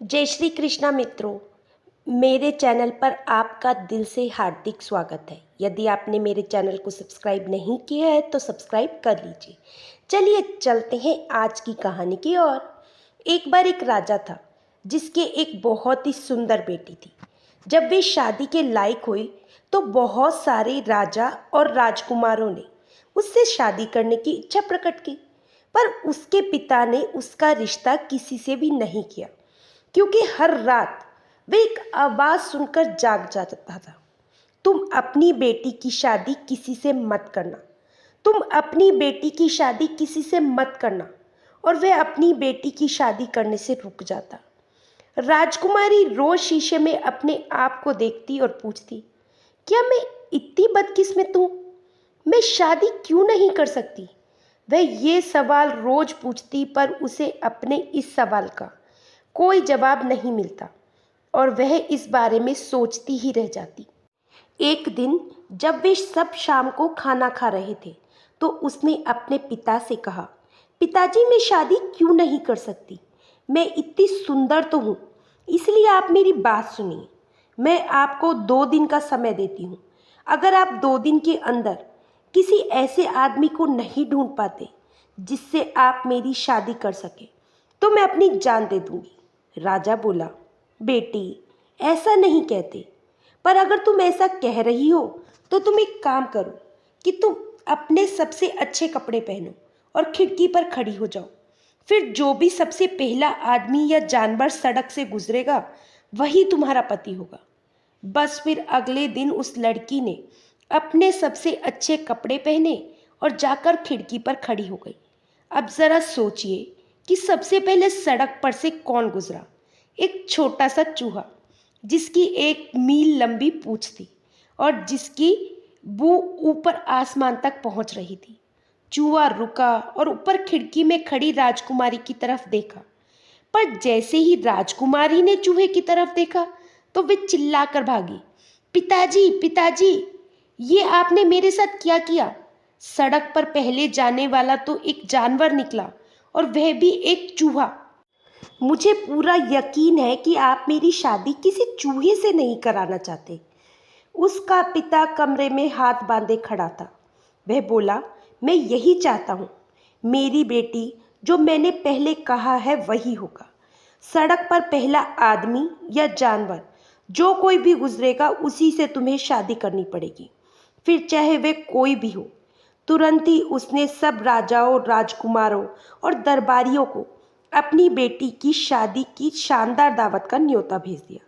जय श्री कृष्णा मित्रों। मेरे चैनल पर आपका दिल से हार्दिक स्वागत है। यदि आपने मेरे चैनल को सब्सक्राइब नहीं किया है तो सब्सक्राइब कर लीजिए। चलिए चलते हैं आज की कहानी की ओर। एक बार एक राजा था जिसके एक बहुत ही सुंदर बेटी थी। जब वे शादी के लायक हुई तो बहुत सारे राजा और राजकुमारों ने उससे शादी करने की इच्छा प्रकट की, पर उसके पिता ने उसका रिश्ता किसी से भी नहीं किया, क्योंकि हर रात वे एक आवाज़ सुनकर जाग जाता था। तुम अपनी बेटी की शादी किसी से मत करना, तुम अपनी बेटी की शादी किसी से मत करना। और वह अपनी बेटी की शादी करने से रुक जाता। राजकुमारी रोज शीशे में अपने आप को देखती और पूछती, क्या मैं इतनी बदकिस्मत हूँ? मैं शादी क्यों नहीं कर सकती? वह ये सवाल रोज पूछती, पर उसे अपने इस सवाल का कोई जवाब नहीं मिलता और वह इस बारे में सोचती ही रह जाती। एक दिन जब वे सब शाम को खाना खा रहे थे तो उसने अपने पिता से कहा, पिताजी मैं शादी क्यों नहीं कर सकती? मैं इतनी सुंदर तो हूँ, इसलिए आप मेरी बात सुनिए। मैं आपको 2 दिन का समय देती हूँ। अगर आप 2 दिन के अंदर किसी ऐसे आदमी को नहीं ढूंढ पाते जिससे आप मेरी शादी कर सके तो मैं अपनी जान दे दूंगी। राजा बोला, बेटी ऐसा नहीं कहते, पर अगर तुम ऐसा कह रही हो तो तुम एक काम करो कि तुम अपने सबसे अच्छे कपड़े पहनो और खिड़की पर खड़ी हो जाओ। फिर जो भी सबसे पहला आदमी या जानवर सड़क से गुजरेगा वही तुम्हारा पति होगा। बस फिर अगले दिन उस लड़की ने अपने सबसे अच्छे कपड़े पहने और जाकर खिड़की पर खड़ी हो गई। अब जरा सोचिए कि सबसे पहले सड़क पर से कौन गुजरा? एक छोटा सा चूहा जिसकी 1 मील लंबी पूंछ थी और जिसकी बू ऊपर आसमान तक पहुंच रही थी। चूहा रुका और ऊपर खिड़की में खड़ी राजकुमारी की तरफ देखा, पर जैसे ही राजकुमारी ने चूहे की तरफ देखा तो वे चिल्लाकर भागी, पिताजी पिताजी, ये आपने मेरे साथ क्या किया? सड़क पर पहले जाने वाला तो एक जानवर निकला और वह भी एक चूहा। मुझे पूरा यकीन है कि आप मेरी शादी किसी चूहे से नहीं कराना चाहते। उसका पिता कमरे में हाथ बांधे खड़ा था। वह बोला, मैं यही चाहता हूँ। मेरी बेटी जो मैंने पहले कहा है वही होगा। सड़क पर पहला आदमी या जानवर जो कोई भी गुजरेगा उसी से तुम्हें शादी करनी पड़ेगी, फिर चाहे वे कोई भी हो। तुरंत ही उसने सब राजाओं, राजकुमारों और दरबारियों को अपनी बेटी की शादी की शानदार दावत का न्योता भेज दिया।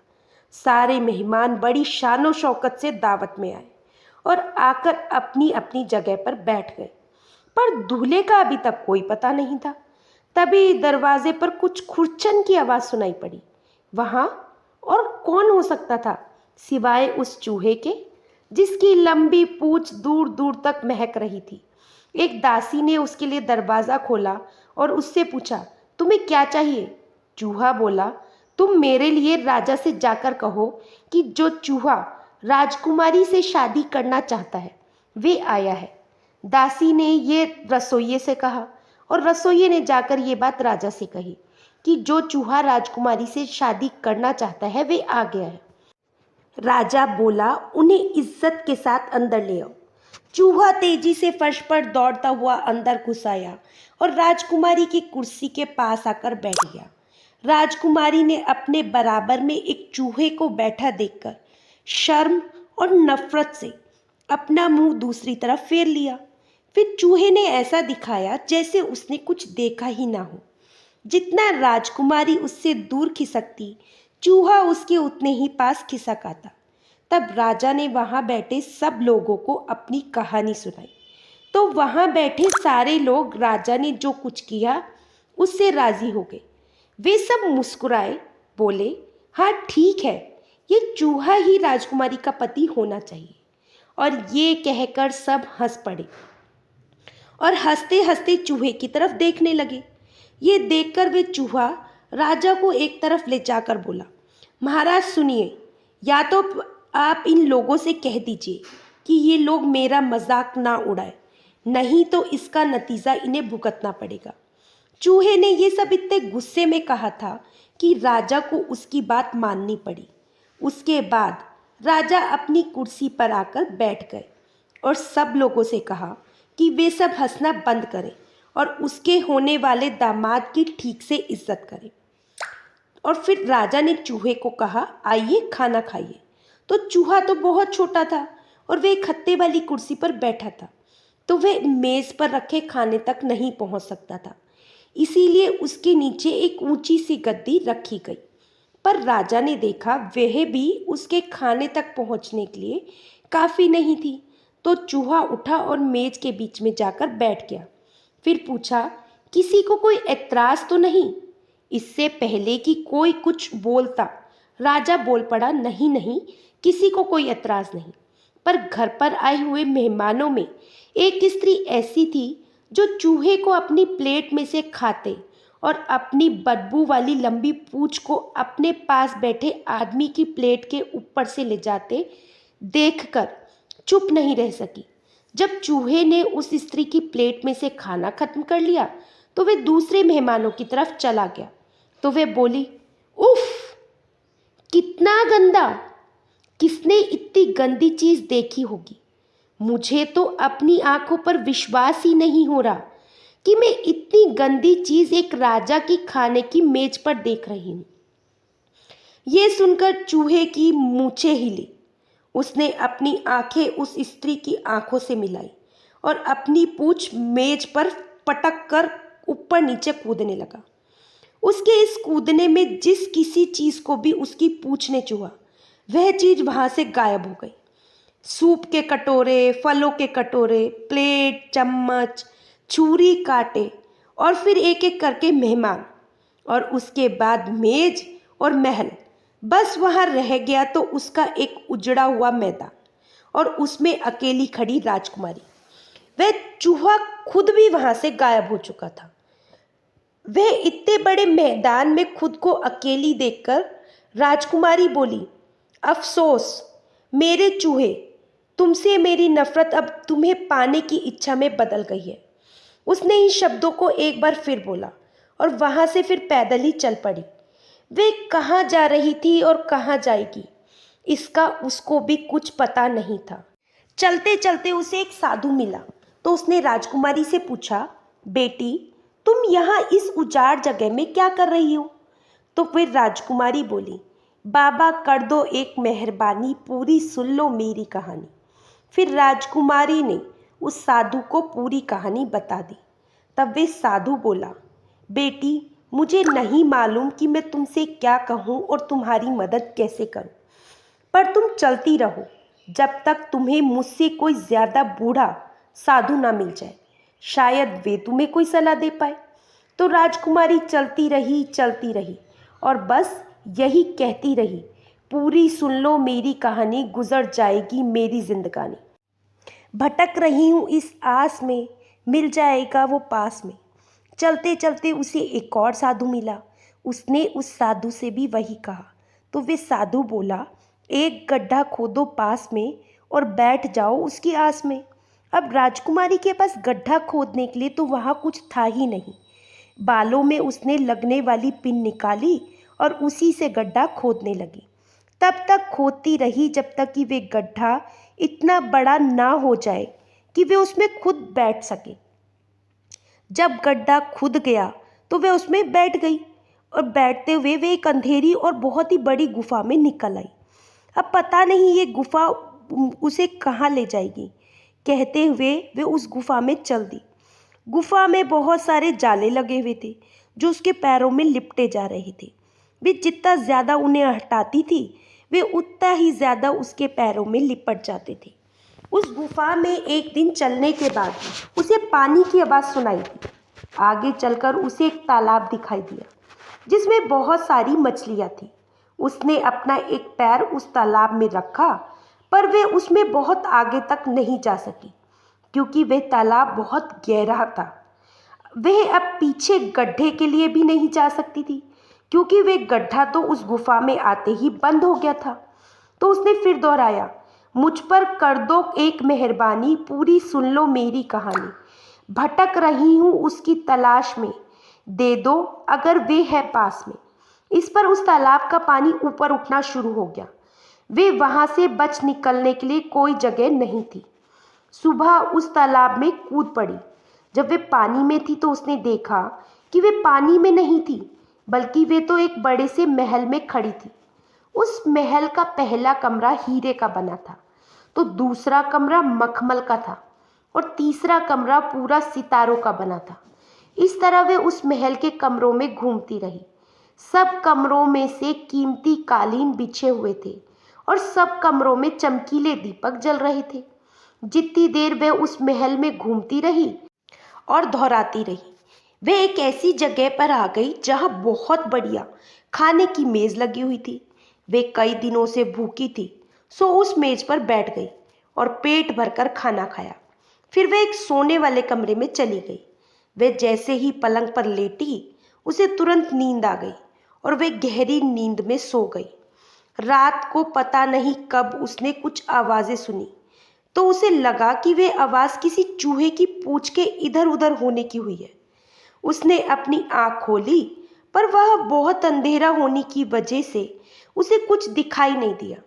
सारे मेहमान बड़ी शानो शौकत से दावत में आए और आकर अपनी अपनी जगह पर बैठ गए, पर दूल्हे का अभी तक कोई पता नहीं था। तभी दरवाजे पर कुछ खुरचन की आवाज़ सुनाई पड़ी। वहाँ और कौन हो सकता था सिवाय उस चूहे के जिसकी लंबी पूंछ दूर दूर तक महक रही थी। एक दासी ने उसके लिए दरवाज़ा खोला और उससे पूछा, तुम्हें क्या चाहिए? चूहा बोला, तुम मेरे लिए राजा से जाकर कहो कि जो चूहा राजकुमारी से शादी करना चाहता है वे आया है। दासी ने ये रसोइये से कहा और रसोइये ने जाकर ये बात राजा से कही कि जो चूहा राजकुमारी से शादी करना चाहता है वे आ गया है। राजा बोला, उन्हें इज्जत के साथ अंदर ले आओ। चूहा तेजी से फर्श पर दौड़ता हुआ अंदर घुस आया और राजकुमारी की कुर्सी के पास आकर बैठ गया। राजकुमारी ने अपने बराबर में एक चूहे को बैठा देखकर शर्म और नफरत से अपना मुंह दूसरी तरफ फेर लिया। फिर चूहे ने ऐसा दिखाया जैसे उसने कुछ देखा ही ना हो। जितना राजकुमारी उससे दूर खिसकती, चूहा उसके उतने ही पास खिसक आता। तब राजा ने वहां बैठे सब लोगों को अपनी कहानी सुनाई, तो वहां बैठे सारे लोग राजा ने जो कुछ किया उससे राजी हो गए। वे सब मुस्कुराए, बोले, हाँ ठीक है, ये चूहा ही राजकुमारी का पति होना चाहिए। और ये कहकर सब हंस पड़े और हंसते हंसते चूहे की तरफ देखने लगे। ये देखकर वे चूहा राजा को एक तरफ ले जाकर बोला, महाराज सुनिए, या तो आप इन लोगों से कह दीजिए कि ये लोग मेरा मजाक ना उड़ाए, नहीं तो इसका नतीजा इन्हें भुगतना पड़ेगा। चूहे ने ये सब इतने गुस्से में कहा था कि राजा को उसकी बात माननी पड़ी। उसके बाद राजा अपनी कुर्सी पर आकर बैठ गए और सब लोगों से कहा कि वे सब हंसना बंद करें और उसके होने वाले दामाद की ठीक से इज्जत करें। और फिर राजा ने चूहे को कहा, आइए खाना खाइए। तो चूहा तो बहुत छोटा था और वह एक खत्ते वाली कुर्सी पर बैठा था, तो वह मेज पर रखे खाने तक नहीं पहुंच सकता था। इसीलिए उसके नीचे एक ऊंची सी गद्दी रखी गई। पर राजा ने देखा वह भी उसके खाने तक पहुंचने के लिए काफ़ी नहीं थी। तो चूहा उठा और मेज के बीच में जाकर बैठ गया। फिर पूछा, किसी को कोई ऐतराज़ तो नहीं? इससे पहले कि कोई कुछ बोलता, राजा बोल पड़ा, नहीं नहीं, किसी को कोई ऐतराज़ नहीं। पर घर पर आए हुए मेहमानों में एक स्त्री ऐसी थी जो चूहे को अपनी प्लेट में से खाते और अपनी बदबू वाली लंबी पूंछ को अपने पास बैठे आदमी की प्लेट के ऊपर से ले जाते देखकर चुप नहीं रह सकी। जब चूहे ने उस स्त्री की प्लेट में से खाना खत्म कर लिया तो वह दूसरे मेहमानों की तरफ चला गया। तो वह बोली, उफ, कितना गंदा! किसने इतनी गंदी चीज देखी होगी? मुझे तो अपनी आंखों पर विश्वास ही नहीं हो रहा कि मैं इतनी गंदी चीज एक राजा की खाने की मेज पर देख रही हूँ। ये सुनकर चूहे की मूछें हिली। उसने अपनी आंखें उस स्त्री की आंखों से मिलाई और अपनी पूंछ मेज पर पटक कर ऊपर नीचे कूदने लगा। उसके इस कूदने में जिस किसी चीज को भी उसकी पूंछ ने छुआ, वह चीज वहां से गायब हो गई। सूप के कटोरे, फलों के कटोरे, प्लेट, चम्मच, छुरी, कांटे और फिर एक एक करके मेहमान और उसके बाद मेज और महल। बस वहां रह गया तो उसका एक उजड़ा हुआ मैदान और उसमें अकेली खड़ी राजकुमारी। वह चूहा खुद भी वहां से गायब हो चुका था। वह इतने बड़े मैदान में खुद को अकेली देखकर राजकुमारी बोली, अफसोस मेरे चूहे, तुमसे मेरी नफरत अब तुम्हें पाने की इच्छा में बदल गई है। उसने इन शब्दों को एक बार फिर बोला और वहां से फिर पैदल ही चल पड़ी। वे कहाँ जा रही थी और कहाँ जाएगी, इसका उसको भी कुछ पता नहीं था। चलते चलते उसे एक साधु मिला तो उसने राजकुमारी से पूछा, बेटी, तुम यहाँ इस उजाड़ जगह में क्या कर रही हो? तो फिर राजकुमारी बोली, बाबा कर दो एक मेहरबानी, पूरी सुन लो मेरी कहानी। फिर राजकुमारी ने उस साधु को पूरी कहानी बता दी। तब वे साधु बोला, बेटी, मुझे नहीं मालूम कि मैं तुमसे क्या कहूँ और तुम्हारी मदद कैसे करूँ, पर तुम चलती रहो जब तक तुम्हें मुझसे कोई ज़्यादा बूढ़ा साधु ना मिल जाए। शायद वे तुम्हें कोई सलाह दे पाए। तो राजकुमारी चलती रही और बस यही कहती रही, पूरी सुन लो मेरी कहानी, गुजर जाएगी मेरी जिंदगानी। भटक रही हूँ इस आस में, मिल जाएगा वो पास में। चलते चलते उसे एक और साधु मिला। उसने उस साधु से भी वही कहा। तो वे साधु बोला, एक गड्ढा खोदो पास में और बैठ जाओ उसकी आस में। अब राजकुमारी के पास गड्ढा खोदने के लिए तो वहाँ कुछ था ही नहीं। बालों में उसने लगने वाली पिन निकाली और उसी से गड्ढा खोदने लगी। तब तक खोदती रही जब तक कि वे गड्ढा इतना बड़ा ना हो जाए कि वे उसमें खुद बैठ सके। जब गड्ढा खुद गया तो वे उसमें बैठ गई और बैठते हुए वे एक अंधेरी और बहुत ही बड़ी गुफा में निकल आई। अब पता नहीं ये गुफा उसे कहाँ ले जाएगी। कहते हुए वे उस गुफा में चल दी। गुफा में बहुत सारे जाले लगे हुए थे जो उसके पैरों में लिपटे जा रहे थे। वे जितना ज़्यादा उन्हें हटाती थी वे उतना ही ज़्यादा उसके पैरों में लिपट जाते थे। उस गुफा में एक दिन चलने के बाद उसे पानी की आवाज़ सुनाई दी। आगे चलकर उसे एक तालाब दिखाई दिया जिसमें बहुत सारी मछलियाँ थीं। उसने अपना एक पैर उस तालाब में रखा, पर वे उसमें बहुत आगे तक नहीं जा सकी क्योंकि वह तालाब बहुत गहरा था। वह अब पीछे गड्ढे के लिए भी नहीं जा सकती थी क्योंकि वह गड्ढा तो उस गुफा में आते ही बंद हो गया था। तो उसने फिर दोहराया, मुझ पर कर दो एक मेहरबानी, पूरी सुन लो मेरी कहानी। भटक रही हूँ उसकी तलाश में, दे दो अगर वे है पास में। इस पर उस तालाब का पानी ऊपर उठना शुरू हो गया। वे वहां से बच निकलने के लिए कोई जगह नहीं थी। सुबह उस तालाब में कूद पड़ी। जब वे पानी में थी तो उसने देखा कि वे पानी में नहीं थी, बल्कि वे तो एक बड़े से महल में खड़ी थी। उस महल का पहला कमरा हीरे का बना था, तो दूसरा कमरा मखमल का था और तीसरा कमरा पूरा सितारों का बना था। इस तरह वे उस महल के कमरों में घूमती रही। सब कमरों में से कीमती कालीन बिछे हुए थे और सब कमरों में चमकीले दीपक जल रहे थे। जितनी देर वे उस महल में घूमती रही और दोहराती रही, वे एक ऐसी जगह पर आ गई जहां बहुत बढ़िया खाने की मेज लगी हुई थी। वे कई दिनों से भूखी थी, सो उस मेज पर बैठ गई और पेट भरकर खाना खाया। फिर वे एक सोने वाले कमरे में चली गई। वे जैसे ही पलंग पर लेटी, उसे तुरंत नींद आ गई और वे गहरी नींद में सो गई। रात को पता नहीं कब उसने कुछ आवाज़ें सुनी, तो उसे लगा कि वे आवाज़ किसी चूहे की पूंछ के इधर उधर होने की हुई है। उसने अपनी आँख खोली, पर वह बहुत अंधेरा होने की वजह से उसे कुछ दिखाई नहीं दिया।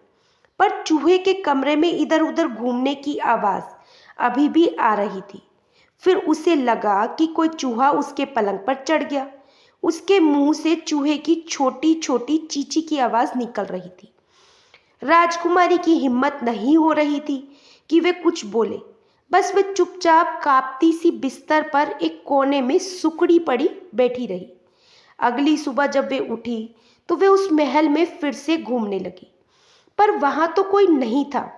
पर चूहे के कमरे में इधर उधर घूमने की आवाज़ अभी भी आ रही थी। फिर उसे लगा कि कोई चूहा उसके पलंग पर चढ़ गया। उसके मुंह से चूहे की छोटी छोटी चींची की आवाज़ निकल रही थी। राजकुमारी की हिम्मत नहीं हो रही थी कि वे कुछ बोले। बस वे चुपचाप कांपती सी बिस्तर पर एक कोने में सुकड़ी पड़ी बैठी रही। अगली सुबह जब वे उठी तो वे उस महल में फिर से घूमने लगी, पर वहां तो कोई नहीं था।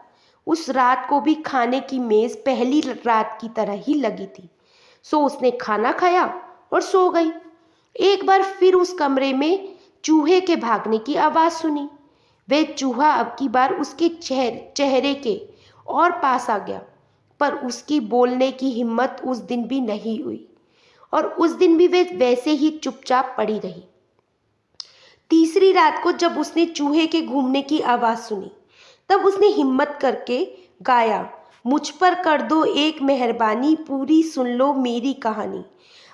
उस रात को भी खाने की मेज पहली रात की तरह ही लगी थी। सो उसने खाना खाया और सो गई। एक बार फिर उस कमरे में चूहे के भागने की आवाज़ सुनी। वे चूहा अब की बार उसके चेहरे के और पास आ गया, पर उसकी बोलने की हिम्मत उस दिन भी नहीं हुई और उस दिन भी वे वैसे ही चुपचाप पड़ी रही। तीसरी रात को जब उसने चूहे के घूमने की आवाज़ सुनी, तब उसने हिम्मत करके गाया, मुझ पर कर दो एक मेहरबानी, पूरी सुन लो मेरी कहानी।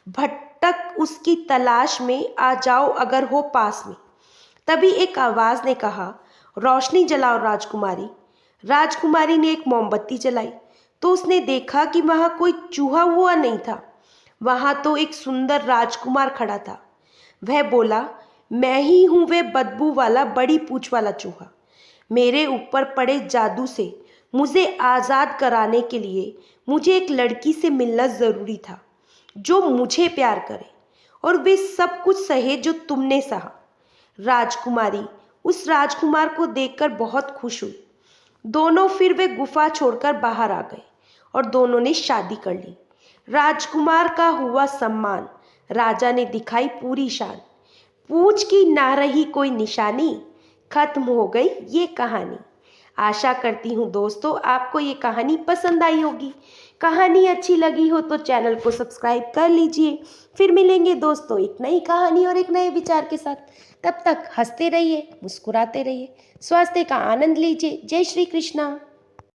भटक उसकी तलाश में आ जाओ अगर हो पास में। तभी एक आवाज़ ने कहा, रोशनी जलाओ राजकुमारी। राजकुमारी ने एक मोमबत्ती जलाई तो उसने देखा कि वहाँ कोई चूहा हुआ नहीं था। वहाँ तो एक सुंदर राजकुमार खड़ा था। वह बोला, मैं ही हूँ वे बदबू वाला बड़ी पूंछ वाला चूहा। मेरे ऊपर पड़े जादू से मुझे आज़ाद कराने के लिए मुझे एक लड़की से मिलना ज़रूरी था जो मुझे प्यार करे और वे सब कुछ सहे जो तुमने सहा। राजकुमारी उस राजकुमार को देखकर बहुत खुश हुई। दोनों फिर वे गुफा छोड़कर बाहर आ गए और दोनों ने शादी कर ली। राजकुमार का हुआ सम्मान, राजा ने दिखाई पूरी शान। पूंछ की ना रही कोई निशानी, खत्म हो गई ये कहानी। आशा करती हूँ दोस्तों आपको ये कहानी पसंद आई होगी। कहानी अच्छी लगी हो तो चैनल को सब्सक्राइब कर लीजिए। फिर मिलेंगे दोस्तों एक नई कहानी और एक नए विचार के साथ। तब तक हंसते रहिए, मुस्कुराते रहिए, स्वास्थ्य का आनंद लीजिए। जय श्री कृष्णा।